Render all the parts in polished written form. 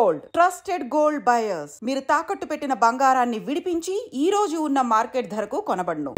Gold, trusted gold buyers. మీరు తాకట్టు పెట్టిన బంగారాన్ని విడిపించి ఈ రోజు ఉన్న మార్కెట్ ధరకు కొనబడును.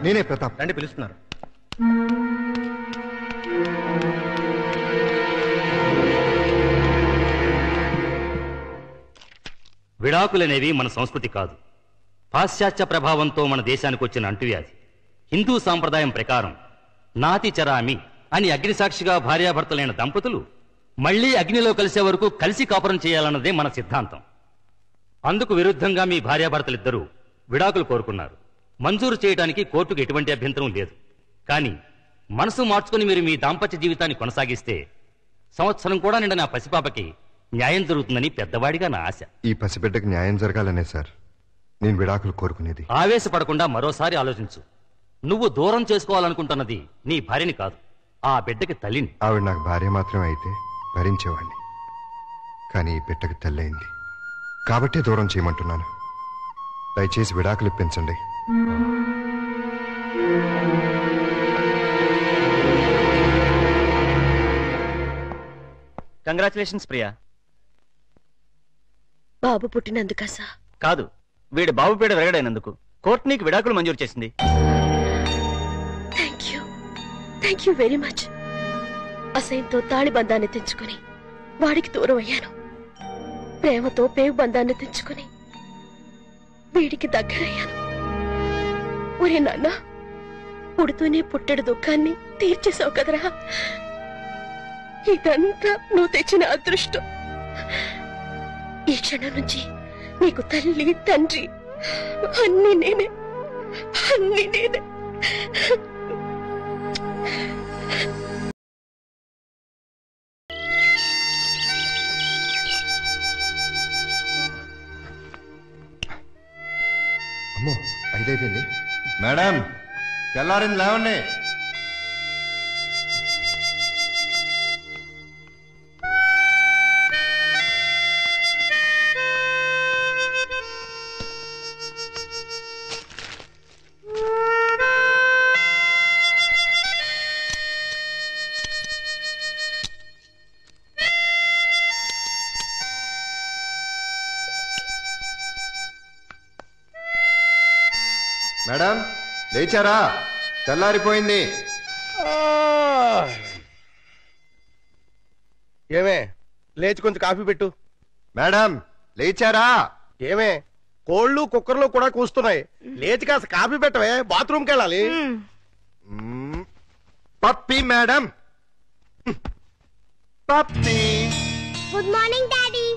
నేనే ప్రతాప్. రండి, పిలుస్తున్నారు. విడాకులనేవి మన సంస్కృతి కాదు, పాశ్చాత్య ప్రభావంతో మన దేశానికి వచ్చిన అంటువ్యాధి. హిందూ సాంప్రదాయం ప్రకారం నాతి చరామి అని అగ్నిసాక్షిగా భార్యాభర్తలైన దంపతులు మళ్లీ అగ్నిలో కలిసే వరకు కలిసి కాపురం చేయాలన్నదే మన సిద్ధాంతం. అందుకు విరుద్ధంగా మీ భార్యాభర్తలిద్దరూ విడాకులు కోరుకున్నారు. మంజూరు చేయడానికి కోర్టుకు ఎటువంటి అభ్యంతరం లేదు. కానీ మనసు మార్చుకుని మీరు మీ దాంపత్య జీవితాన్ని కొనసాగిస్తే సంవత్సరం కూడా నిండిన ఆ పసిపాపకి న్యాయం జరుగుతుందని పెద్దవాడిగా నా ఆశ. ఈ పసిబిడ్డకి న్యాయం జరగాలనే సార్ నేను విడాకులు కోరుకునేది. ఆవేశపడకుండా మరోసారి ఆలోచించు. నువ్వు దూరం చేసుకోవాలనుకుంటున్నది నీ భార్యని కాదు, ఆ బిడ్డకి తల్లిని. ఆవిడ నాకు భార్య మాత్రమే అయితే భరించేవాడిని. కానీ ఈ బిడ్డకి తల్లి అయింది కాబట్టే దూరం చేయమంటున్నాను. దయచేసి విడాకులు ఇప్పించండి. కంగ్రాచులేషన్స్ ప్రియా. బాబు పుట్టినందుకా సార్? కాదు, వీడి బాబు పీడ వెరగడైనందుకు కోర్టు నీకు విడాకులు మంజూరు చేసింది. Thank you very much. అసహ్యంతో తాళి బంధాన్ని తెంచుకుని వాడికి దూరం అయ్యాను. ప్రేమతో పేగు బంధాన్ని తెంచుకుని వీడికి దగ్గరయ్యాను. ఒరే నాన్న, పుడుతూనే పుట్టెడు దుఃఖాన్ని తీర్చేసావు కదరా. ఇదంతా నువ్వు తెచ్చిన అదృష్టం. ఈ క్షణం నుంచి నీకు తల్లి తండ్రి అన్ని నేనే. అమ్మో, 5 అయిపోయింది. మేడం, తెల్లారింది, లేవండి. మేడం, లేచారా? తెల్లారిపోయింది. ఏమే, లేచి కొంచెం కాఫీ పెట్టు. మేడం, లేచారా? ఏమే, కోళ్ళు కుక్కర్లు కూడా కూస్తున్నాయి. లేచి కాస్త కాఫీ పెట్టవే, బాత్రూమ్కి వెళ్ళాలి. Pappi madam, Pappi. Good morning daddy.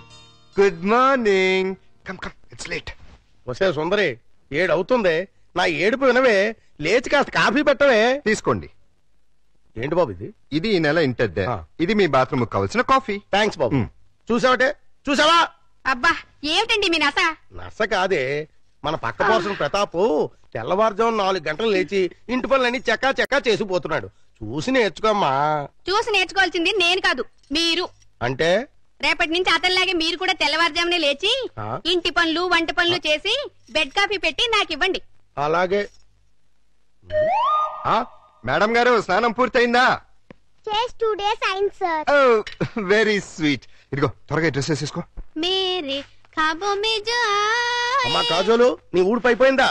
Good morning. Come come, it's late. వసే సుందరి, 7 అవుతుంది. నా ఏడుపు వినవే, లేచి కాస్త కాఫీ పెట్టవే. తీసుకోండి. ఏంటి బాబు ఇది? ఇది ఈ నెల ఇంటద్దే. ఇది మీ బాత్రూమ్ కావాల్సిన కాఫీ. థ్యాంక్స్ బాబు. చూసావటే, చూసావా? అబ్బా, ఏమిటండి మీ నస? నస కాదే, మన పక్క పోర్షన్ ప్రతాప్ తెల్లవారుజాము 4 గంటలు లేచి ఇంటి పనులన్నీ చక్కా చక్కా చేసిపోతున్నాడు. చూసి నేర్చుకోమ్మా. చూసి నేర్చుకోవాల్సింది నేను కాదు, మీరు. అంటే రేపటి నుంచి అతనిలాగే మీరు కూడా తెల్లవారుజామునే లేచి ఇంటి పనులు వంట పనులు చేసి బెడ్ కాఫీ పెట్టి నాకు ఇవ్వండి. అలాగే. మేడం గారు స్నానం పూర్తయిందా? చేసి 2 days అయింది సార్. Very sweet. ఇదిగో త్వరగా డ్రెస్ వేసేసుకో. మేరే ఖాబో మే జో అమ్మా కాజోలు నీ ఊడిపోయిపోయిందా?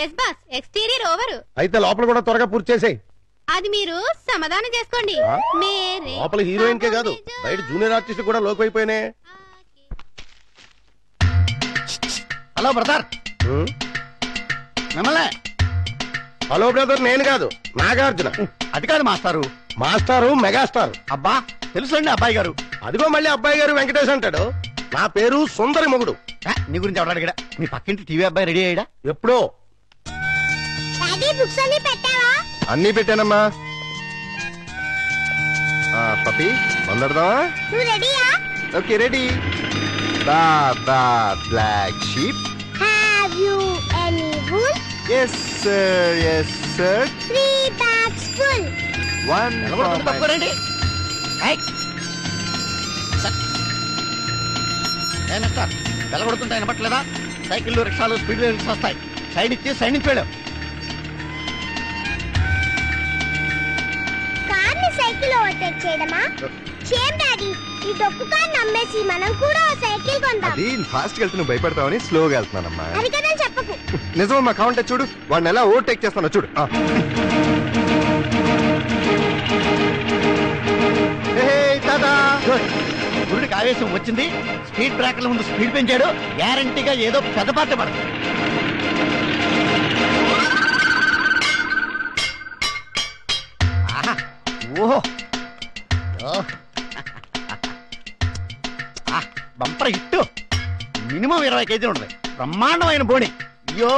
Yes boss, exterior over. అయితే లోపల కూడా త్వరగా పూర్తి చేసేయ్. అది మీరు సమాధానం చేసుకోండి. మేరే లోపల హీరోయిన్ కే కాదు బయట జూనియర్ ఆర్టిస్ట్ కూడా లోకి అయిపోయినాయి. Hello brother. మిమ్మల్ని. హలో బ్రదర్ నేను కాదు నాగార్జున. అది కాదు మాస్టారు. మాస్టారు మెగాస్టార్. అబ్బా తెలుసుండి అబ్బాయి గారు. అదిగో మళ్ళీ అబ్బాయి గారు వెంకటేష్ అంటాడు. నా పేరు సుందరి మొగుడు. నీ గురించి ఎవరు అడిగాడా? మీ పక్కింటి టీవీ అబ్బాయి రెడీ అయ్యాడా? ఎప్పుడో. డాడీ బుక్స్ అన్ని పెట్టావా? అన్నీ పెట్టానమ్మా. పప్పి మొదలెడదామా? నువ్వు రెడీయా? Okay ready. Baba black sheep. Have you any wool? Yes sir, yes sir. 3 bags full. One for my... తప్పుకోరండి. వెలగొడుతుంటాయి వినపట్లేదా? సైకిళ్ళు రిక్షాలు స్పీడ్ రిక్షా వస్తాయి. సైడ్ ఇచ్చి సైడ్ నుంచి వెళ్ళాం. కార్ని సైకిల్ ఓవర్టేక్ చేయడమా? షేమ్ డాడీ, ఈ డొక్కు కార్ నమ్మేసి మనం కూడా ఓ సైకిల్ కొందాం. అది ఫాస్ట్ వెళ్తే నువ్వు భయపడతావని స్లోగా వెళ్తున్నానమ్మా. అది కదా చెప్పకు. నిజమమ్మా, కావంటే చూడు వాడిని ఎలా ఓవర్టేక్ చేస్తానో చూడు. గురుడికి ఆవేశం వచ్చింది. స్పీడ్ బ్రేకర్ల ముందు స్పీడ్ పెంచాడు. గ్యారంటీగా ఏదో పెద్ద పాట పడదు. ఓహో బంపర్ హిట్. మినిమం 20 కేజీలు ఉంటుంది. బ్రహ్మాండమైన బోణి. యో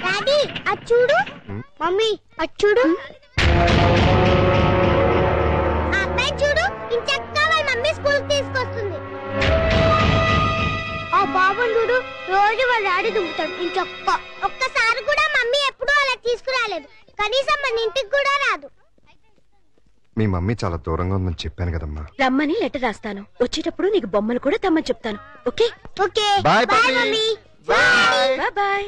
డాడీ అచ్చుడు. మమ్మీ అచ్చుడు. అబ్బాయి చూడు ఇంచక్క వాళ్ళ మమ్మీ స్కూల్ తీసుకొస్తుంది. ఆ బాబు చూడు రోజు వాళ్ళ డాడీ దుంపుతాడు ఇంచక్క. ఒక్కసారి కూడా మమ్మీ ఎప్పుడూ అలా తీసుకురాలేదు. కనీసం మన ఇంటికి కూడా రాదు. మీ మమ్మీ చాలా దూరంగా ఉందని చెప్పాను కదమ్మా. రమ్మని లెటర్ రాస్తాను. వచ్చేటప్పుడు నీకు బొమ్మలు కూడా తెమ్మని చెప్తాను. Okay okay bye bye mummy. Bye bye.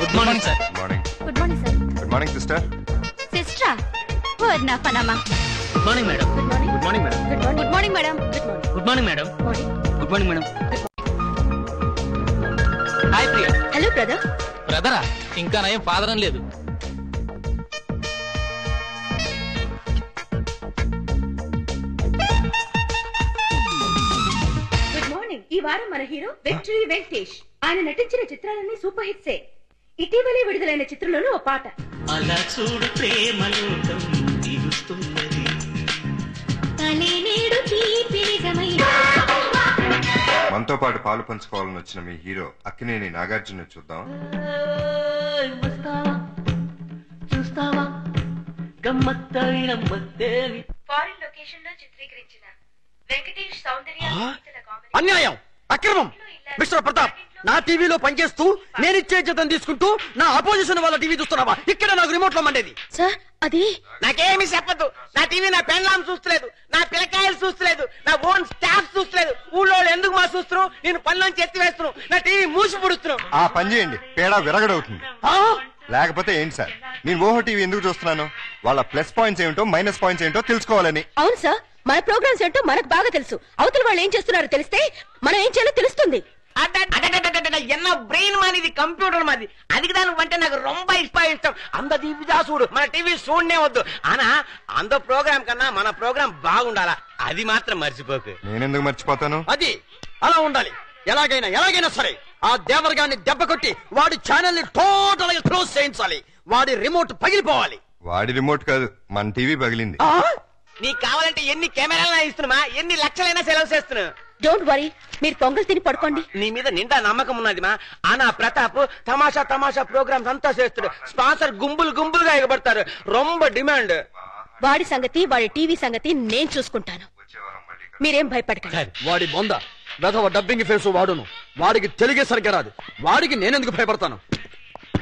Good morning sir. Morning. Good morning sir. Good morning sister. సిస్టరా ఓర్ నా పనమ్మా. Good morning madam. Good morning. Good morning madam. Good morning madam. Good morning madam. Good morning madam. Hi Priya. Hello brother. బ్రదరా? ఇంకా నయం father అని లేదు. Good morning. ఈ వారం మన హీరో విక్టరీ వెంకటేష్. ఆయన నటించిన చిత్రాలన్నీ సూపర్ హిట్సే. ఇటీవలే విడుదలైన చిత్రంలోనూ ఓ పాట. అలా చూడు ప్రేమలోకం తీరుస్తున్నది. మనతో పాటు పాలు పంచుకోవాలని వచ్చిన మీ హీరో అక్కినేని నాగార్జున చూద్దాం. చూస్తావా గమ్మత్తైన మత్తేవి. ఫారిన్ లొకేషన్ లో చిత్రీకరించిన వెంకటేష్ సౌందర్య అన్యాయం, అక్రమం. మిస్టర్ ప్రతాప్, నా టీవీలో పనిచేస్తూ నేనిచ్చే జీతం తీసుకుంటూ నా అపోజిషన్ వాళ్ళ టీవీ చూస్తున్నావా? ఇక్కడ నాకు రిమోట్ లో మండేది. సార్ అది నాకేమి చెప్పద్దు. నా టీవీ నా పెన్లాం చూస్తలేదు, నా పిల్లకాయలు చూస్తలేదు, నా ఓన్ స్టాఫ్ చూస్తలేదు. ఊళ్ళో ఎందుకు మా చూస్తున్నావు? నేను పనిలోంచి ఎత్తి వేస్తున్నావు. నా టీవీ మూసి పుడుస్తున్నావు. ఆ పని చేయండి, పేడ విరగడవుతుంది. లేకపోతే ఏంటి సార్, నేను ఓహో టీవీ ఎందుకు చూస్తున్నాను? వాళ్ళ ప్లస్ పాయింట్స్ ఏమిటో మైనస్ పాయింట్స్ ఏంటో తెలుసుకోవాలని. అవును సార్, మన ప్రోగ్రామ్స్ ఏంటో మనకు బాగా తెలుసు. అవతల వాళ్ళు ఏం చేస్తున్నారో తెలిస్తే మనం ఏం చేయాలో తెలుస్తుంది. ఎన్న బ్రెయిన్ మాది, కంప్యూటర్ మాది. అదికి దాని అంటే నాకు రొంబ ఇష్టం. అంత టీవీ చూడు, మన టీవీ చూడనే వద్దు. అనా అంత ప్రోగ్రామ్ కన్నా మన ప్రోగ్రామ్ బాగుండాలా, అది మాత్రం మర్చిపోకు. నేనెందుకు మర్చిపోతాను? అది అలా ఉండాలి. ఎలాగైనా సరే ఆ దేవరగాన్ని దెబ్బ కొట్టి వాడి ఛానల్ ని టోటల్ గా క్లోజ్ చేయించాలి. వాడి రిమోట్ పగిలిపోవాలి. వాడి రిమోట్ కాదు, మన టీవీ పగిలింది. నీకు కావాలంటే ఎన్ని కెమెరాలైనా ఇస్తున్నా, ఎన్ని లక్షలైనా సెలవు చేస్తున్నా. డోంట్ వరీ, మీరు పొంగల్ తిని పడుకోండి. నీ మీద నిండా నమ్మకం ఉన్నది మా. ఆనా ప్రతాప్ తమాషా తమాషా ప్రోగ్రామ్స్ అంతా చేస్తాడు. స్పాన్సర్ గుంపులు గుంపులుగా ఎగబడతారు. రొంబ డిమాండ్. వాడి సంగతి, వాడి టీవీ సంగతి నేను చూసుకుంటాను. మీరేం భయపడకండి. వాడి బొంద వెధవ డబ్బింగ్ ఫేసు వాడును. వాడికి తెలుగే సరిగ్గా రాదు. వాడికి నేనెందుకు భయపడతాను?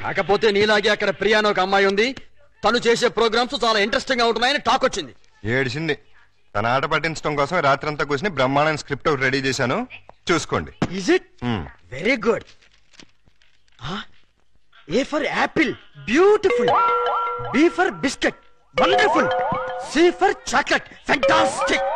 కాకపోతే నీలాగే అక్కడ ప్రియాని ఒక అమ్మాయి ఉంది. తను చేసే ప్రోగ్రామ్స్ చాలా ఇంట్రెస్టింగ్ గా ఉంటున్నాయని టాక్ వచ్చింది. ఏడిసింది. తన ఆట పట్టించడం కోసం రాత్రంతా కూర్చుని బ్రహ్మాండ స్క్రిప్ట్ ఒకటి రెడీ చేశాను, చూసుకోండి. Is it? Very good. A for apple, beautiful. B for biscuit, wonderful. C for chocolate, fantastic.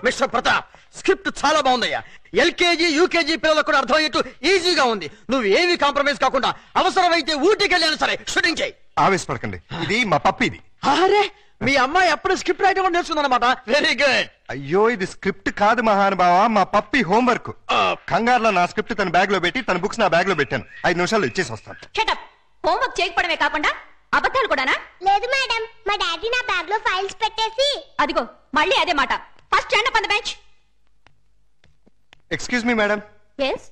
Mister Pratap, script చాలా బాగుందయ్యా. ఎల్కేజీ యూకేజీ పిల్లలకు కూడా అర్థమయ్యేట్టు ఈజీగా ఉంది. నువ్వు ఏమి కాంప్రమైజ్ కాకుండా అవసరమైతే ఊటీకి వెళ్ళాను సరే షూటింగ్ చేయి. ఆవేశపడకండి, ఇది మా పప్పిది. అరే, మీ అమ్మాయి అప్పుడు స్క్రిప్ట్ రైటర్ కూడా నేర్చుకుందన్నమాట. Very good. అయ్యో, ఇది స్క్రిప్ట్ కాదు మహానుభావ, మా పప్పి హోంవర్క్. కంగారులో నా స్క్రిప్ట్ తన బ్యాగ్ లో పెట్టి తన బుక్స్ నా బ్యాగ్ లో పెట్టాను. 5 నిమిషాల్లో ఇచ్చేసి వస్తాను. షటప్. హోంవర్క్ చేయకపోవడమే కాకుండా అబద్ధాలు కూడానా? లేదు మేడం, మా డాడీ నా బ్యాగ్ లో ఫైల్స్ పెట్టేసి. అదిగో మళ్ళీ అదే మాట. First stand up on the bench. Excuse me madam. yes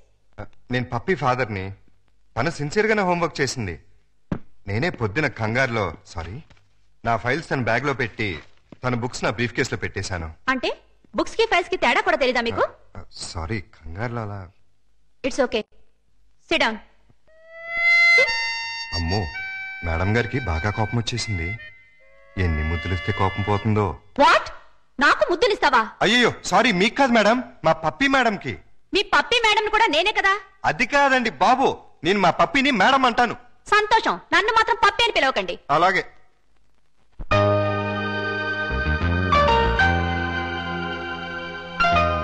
నేను పప్పి ఫాదర్ని. తను సిన్సియర్ గానే హోంవర్క్ చేసింది. నేనే పొద్దున కంగారులో నా ఫైల్స్ తన బ్యాగ్ లో పెట్టి తన బుక్స్ నా బ్రీఫ్ కేస్ లో పెట్టేశాను. అంటే బుక్స్ కి ఫైల్స్ కి తేడా కూడా తెలీదా మీకు? సారీ, కంగారులో అలా. It's okay, SIT down. అమ్మో, మేడం గారికి బాగా కోపం వచ్చేసింది. ఎన్ని ముద్దులిస్తే కోపం పోతుందో. వాట్? నాకు ముద్దులిస్తావా? అయ్యో సారీ, మీకు కాదు మేడం, మా పప్పి మేడం కి. మీ పప్పి మేడం కూడా నేనే కదా. అది కాదండి బాబు, నేను మా పప్పిని మేడం అంటాను. సంతోషం, నన్ను మాత్రం పప్పి అని పిలవకండి. అలాగే.